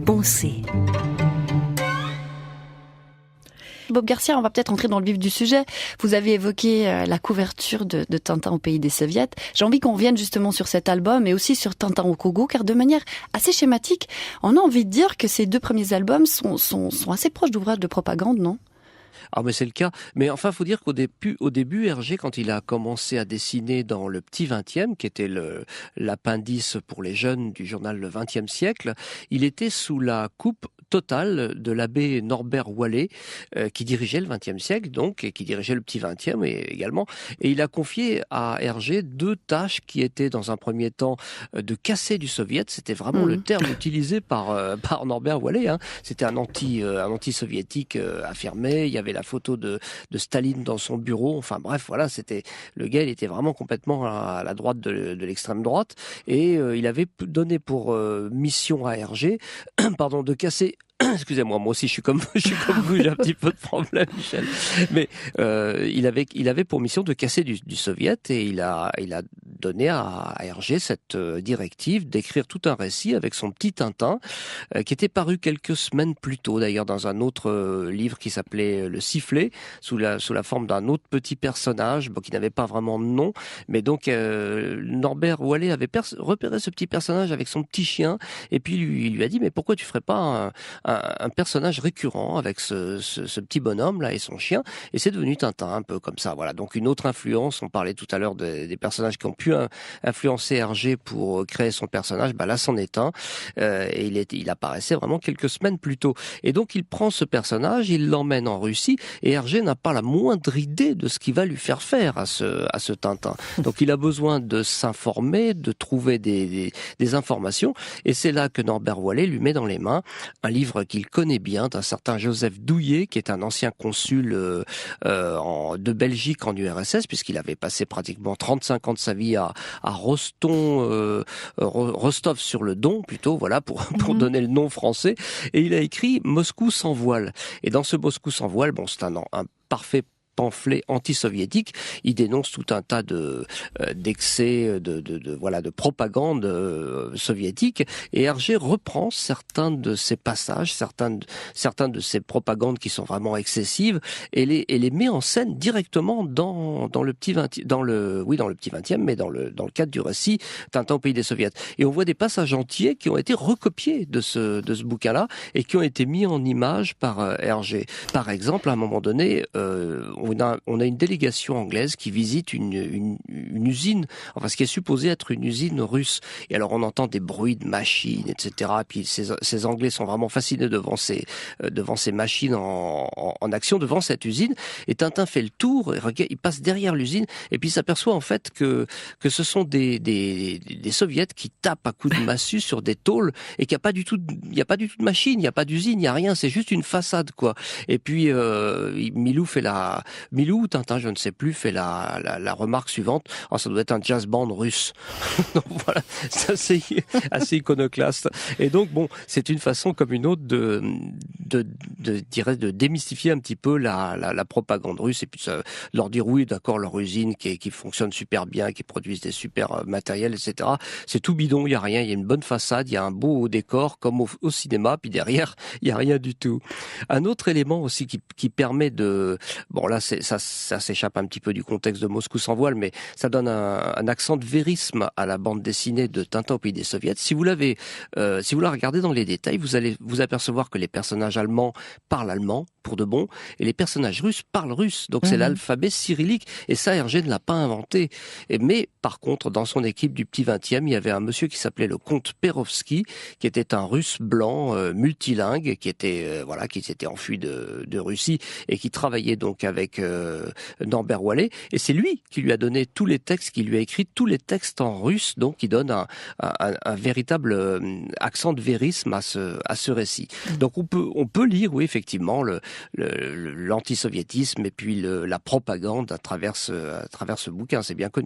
Pensée. Bob Garcia, on va peut-être entrer dans le vif du sujet. Vous avez évoqué la couverture de Tintin au pays des Soviets. J'ai envie qu'on revienne justement sur cet album et aussi sur Tintin au Congo, car de manière assez schématique, on a envie de dire que ces deux premiers albums sont assez proches d'ouvrages de propagande, non ? Ah mais c'est le cas. Mais enfin, faut dire au début, Hergé, quand il a commencé à dessiner dans le Petit 20e, qui était l'appendice pour les jeunes du journal Le 20e siècle, il était sous la coupe totale de l'abbé Norbert Wallet, qui dirigeait le 20e siècle, donc, et qui dirigeait le Petit 20e également. Et il a confié à Hergé deux tâches qui étaient, dans un premier temps, de casser du soviet. C'était vraiment le terme utilisé par Norbert Wallet, hein. C'était un anti-soviétique affirmé. Il y avait la photo de Staline dans son bureau. Enfin bref, voilà, le gars, il était vraiment complètement à la droite de l'extrême droite. Et il avait donné pour mission à Hergé, pardon, de casser. Excusez-moi, moi aussi je suis comme vous, j'ai un petit peu de problème, Michel. Mais il avait pour mission de casser du soviet, et il a donné à Hergé cette directive d'écrire tout un récit avec son petit Tintin, qui était paru quelques semaines plus tôt d'ailleurs dans un autre livre qui s'appelait Le Sifflet, sous la forme d'un autre petit personnage, qui n'avait pas vraiment de nom, mais donc Norbert Wallet avait repéré ce petit personnage avec son petit chien, et puis il lui a dit: mais pourquoi tu ferais pas un personnage récurrent avec ce petit bonhomme là et son chien, et c'est devenu Tintin un peu comme ça. Voilà, donc une autre influence. On parlait tout à l'heure des personnages qui ont pu influencer Hergé pour créer son personnage. Là c'en est un, et il apparaissait vraiment quelques semaines plus tôt. Et donc il prend ce personnage, il l'emmène en Russie, et Hergé n'a pas la moindre idée de ce qu'il va lui faire faire à ce Tintin. Donc il a besoin de s'informer, de trouver des informations, et c'est là que Norbert Wallet lui met dans les mains un livre qu'il connaît bien, d'un certain Joseph Douillet, qui est un ancien consul de Belgique en URSS, puisqu'il avait passé pratiquement 35 ans de sa vie à Rostov-sur-le-Don, plutôt, voilà, pour donner le nom français. Et il a écrit Moscou sans voile. Et dans ce Moscou sans voile, c'est un parfait pamphlet anti-soviétique. Il dénonce tout un tas d'excès de propagande soviétique, et Hergé reprend certains de ces passages, certains de ces propagandes qui sont vraiment excessives, et les met en scène directement dans le petit 20, dans le Petit 20e, mais dans le cadre du récit Tintin au pays des Soviets. Et on voit des passages entiers qui ont été recopiés de ce bouquin-là, et qui ont été mis en image par Hergé. Par exemple, à un moment donné, on a une délégation anglaise qui visite une usine, enfin ce qui est supposé être une usine russe. Et alors on entend des bruits de machines, etc. Et puis ces Anglais sont vraiment fascinés devant ces machines en action, devant cette usine. Et Tintin fait le tour, et regarde, il passe derrière l'usine, et puis il s'aperçoit en fait que ce sont des soviets qui tapent à coups de massue sur des tôles, et qu'il n'y a pas du tout de machine, il n'y a pas d'usine, il n'y a rien, c'est juste une façade, quoi. Et puis Milou ou Tintin, je ne sais plus, fait la remarque suivante: oh, ça doit être un jazz band russe. Donc voilà, c'est assez iconoclaste. Et donc c'est une façon comme une autre de démystifier un petit peu la propagande russe, et puis leur dire oui, d'accord, leur usine qui fonctionne super bien, qui produisent des super matériels, etc. C'est tout bidon, il y a rien, il y a une bonne façade, il y a un beau décor comme au cinéma, puis derrière il y a rien du tout. Un autre élément aussi qui permet de là, ça s'échappe un petit peu du contexte de Moscou sans voile, mais ça donne un accent de vérisme à la bande dessinée de Tintin au pays des Soviets. Si vous la regardez dans les détails, vous allez vous apercevoir que les personnages allemands parlent allemand, pour de bon, et les personnages russes parlent russe. Donc c'est l'alphabet cyrillique, et ça, Hergé ne l'a pas inventé. Mais par contre, dans son équipe du Petit 20e, il y avait un monsieur qui s'appelait le comte Perovski, qui était un russe blanc multilingue, qui s'était enfui de Russie, et qui travaillait donc avec Norbert Wallet, et c'est lui qui lui a donné tous les textes, qui lui a écrit tous les textes en russe, donc qui donne un véritable accent de vérisme à ce récit. Donc on peut lire, oui, effectivement, l'antisoviétisme et puis la propagande à travers ce bouquin, c'est bien connu.